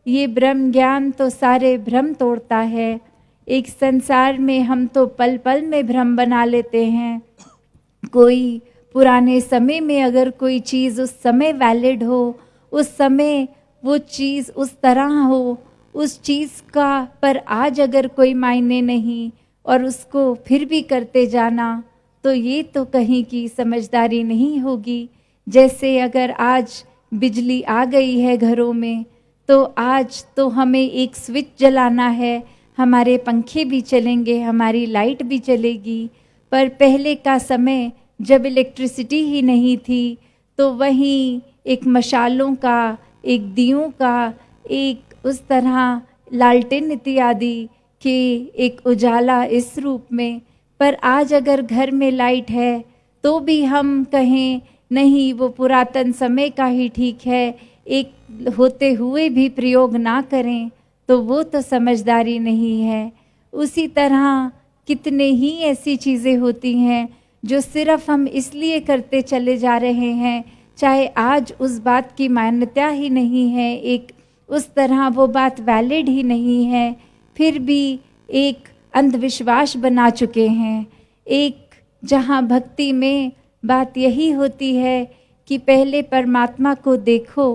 ये ब्रह्म ज्ञान तो सारे भ्रम तोड़ता है। एक संसार में हम तो पल पल में भ्रम बना लेते हैं। कोई पुराने समय में अगर कोई चीज़ उस समय वैलिड हो, उस समय वो चीज़ उस तरह हो, उस चीज़ का पर आज अगर कोई मायने नहीं और उसको फिर भी करते जाना, तो ये तो कहीं की समझदारी नहीं होगी। जैसे अगर आज बिजली आ गई है घरों में, तो आज तो हमें एक स्विच जलाना है, हमारे पंखे भी चलेंगे, हमारी लाइट भी चलेगी। पर पहले का समय जब इलेक्ट्रिसिटी ही नहीं थी, तो वहीं एक मशालों का, एक दियों का, एक उस तरह लालटेन इत्यादि के एक उजाला इस रूप में। पर आज अगर घर में लाइट है तो भी हम कहें नहीं, वो पुरातन समय का ही ठीक है, एक होते हुए भी प्रयोग ना करें, तो वो तो समझदारी नहीं है। उसी तरह कितने ही ऐसी चीज़ें होती हैं जो सिर्फ हम इसलिए करते चले जा रहे हैं, चाहे आज उस बात की मान्यता ही नहीं है, एक उस तरह वो बात वैलिड ही नहीं है, फिर भी एक अंधविश्वास बना चुके हैं। एक जहाँ भक्ति में बात यही होती है कि पहले परमात्मा को देखो,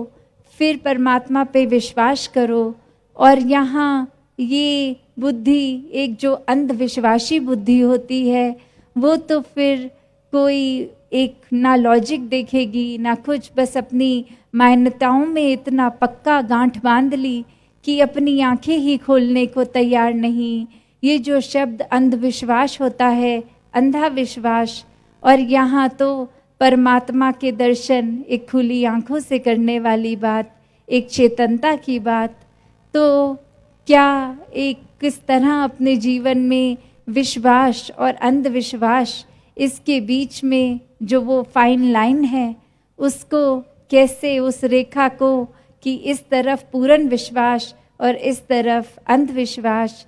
फिर परमात्मा पे विश्वास करो। और यहाँ ये बुद्धि, एक जो अंधविश्वासी बुद्धि होती है, वो तो फिर कोई एक ना लॉजिक देखेगी ना कुछ, बस अपनी मान्यताओं में इतना पक्का गांठ बांध ली कि अपनी आंखें ही खोलने को तैयार नहीं। ये जो शब्द अंधविश्वास होता है, अंधा विश्वास, और यहाँ तो परमात्मा के दर्शन एक खुली आंखों से करने वाली बात, एक चेतनता की बात। तो क्या एक किस तरह अपने जीवन में विश्वास और अंधविश्वास, इसके बीच में जो वो फाइन लाइन है, उसको कैसे, उस रेखा को कि इस तरफ पूर्ण विश्वास और इस तरफ अंधविश्वास,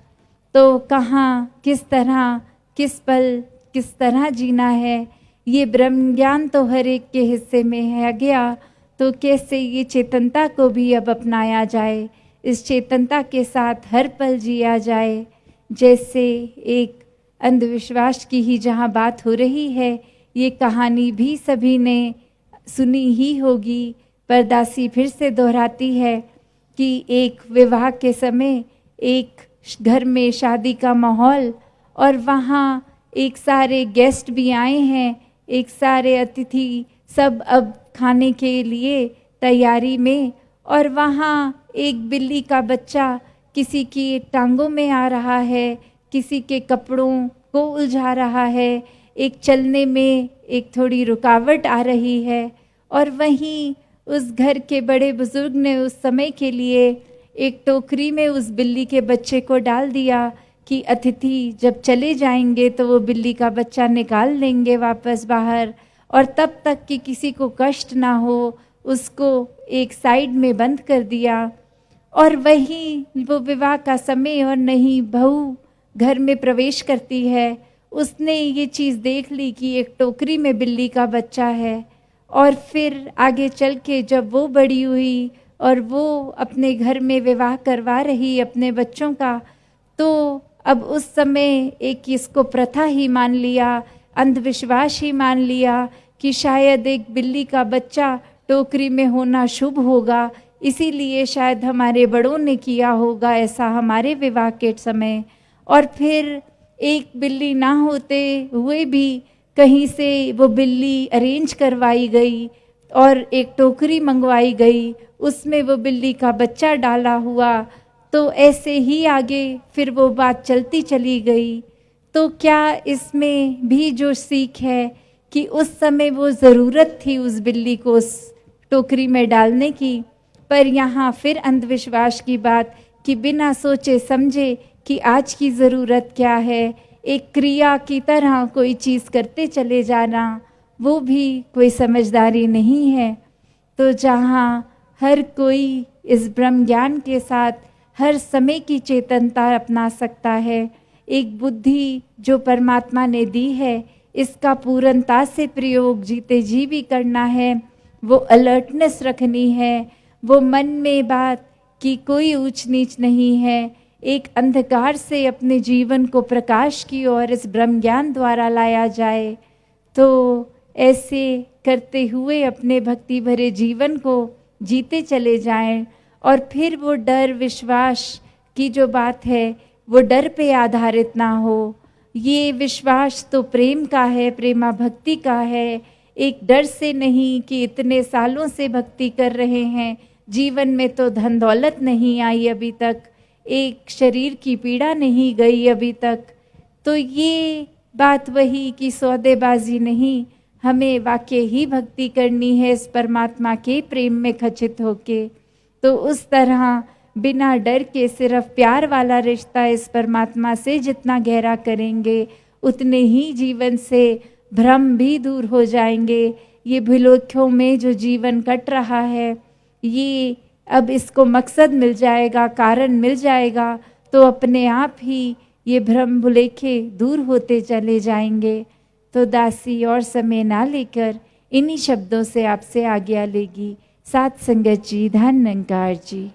तो कहाँ किस तरह किस पल किस तरह जीना है, ये ब्रह्म ज्ञान तो हर एक के हिस्से में है गया। तो कैसे ये चेतनता को भी अब अपनाया जाए, इस चेतनता के साथ हर पल जिया जाए। जैसे एक अंधविश्वास की ही जहाँ बात हो रही है, ये कहानी भी सभी ने सुनी ही होगी, पर दासी फिर से दोहराती है कि एक विवाह के समय एक घर में शादी का माहौल, और वहाँ एक सारे गेस्ट भी आए हैं, एक सारे अतिथि सब अब खाने के लिए तैयारी में, और वहाँ एक बिल्ली का बच्चा किसी की टांगों में आ रहा है, किसी के कपड़ों को उलझा रहा है, एक चलने में एक थोड़ी रुकावट आ रही है। और वहीं उस घर के बड़े बुजुर्ग ने उस समय के लिए एक टोकरी में उस बिल्ली के बच्चे को डाल दिया कि अतिथि जब चले जाएंगे तो वो बिल्ली का बच्चा निकाल लेंगे वापस बाहर, और तब तक कि किसी को कष्ट ना हो, उसको एक साइड में बंद कर दिया। और वहीं वो विवाह का समय और नहीं बहू घर में प्रवेश करती है, उसने ये चीज़ देख ली कि एक टोकरी में बिल्ली का बच्चा है। और फिर आगे चल के जब वो बड़ी हुई और वो अपने घर में विवाह करवा रही अपने बच्चों का, तो अब उस समय एक इसको प्रथा ही मान लिया, अंधविश्वास ही मान लिया कि शायद एक बिल्ली का बच्चा टोकरी में होना शुभ होगा, इसीलिए शायद हमारे बड़ों ने किया होगा ऐसा हमारे विवाह के समय। और फिर एक बिल्ली ना होते हुए भी कहीं से वो बिल्ली अरेंज करवाई गई और एक टोकरी मंगवाई गई, उसमें वो बिल्ली का बच्चा डाला हुआ। तो ऐसे ही आगे फिर वो बात चलती चली गई। तो क्या इसमें भी जो सीख है कि उस समय वो ज़रूरत थी उस बिल्ली को उस टोकरी में डालने की, पर यहाँ फिर अंधविश्वास की बात कि बिना सोचे समझे कि आज की ज़रूरत क्या है, एक क्रिया की तरह कोई चीज़ करते चले जाना, वो भी कोई समझदारी नहीं है। तो जहाँ हर कोई इस ब्रह्म ज्ञान के साथ हर समय की चेतनता अपना सकता है, एक बुद्धि जो परमात्मा ने दी है, इसका पूर्णता से प्रयोग जीते जी भी करना है, वो अलर्टनेस रखनी है, वो मन में बात कि कोई ऊंच नीच नहीं है। एक अंधकार से अपने जीवन को प्रकाश की ओर इस ब्रह्म ज्ञान द्वारा लाया जाए। तो ऐसे करते हुए अपने भक्ति भरे जीवन को जीते चले जाएं और फिर वो डर विश्वास की जो बात है वो डर पे आधारित ना हो। ये विश्वास तो प्रेम का है, प्रेमा भक्ति का है, एक डर से नहीं कि इतने सालों से भक्ति कर रहे हैं, जीवन में तो धन दौलत नहीं आई अभी तक, एक शरीर की पीड़ा नहीं गई अभी तक। तो ये बात वही कि सौदेबाजी नहीं, हमें वाकई ही भक्ति करनी है इस परमात्मा के प्रेम में खचित होके। तो उस तरह बिना डर के सिर्फ प्यार वाला रिश्ता इस परमात्मा से जितना गहरा करेंगे उतने ही जीवन से भ्रम भी दूर हो जाएंगे। ये भुलक्यों में जो जीवन कट रहा है ये अब इसको मकसद मिल जाएगा, कारण मिल जाएगा, तो अपने आप ही ये भ्रम भुलेखे दूर होते चले जाएंगे। तो दासी और समय ना लेकर इन्हीं शब्दों से आपसे आज्ञा लेगी। साथ संगत जी, धन निरंकार जी।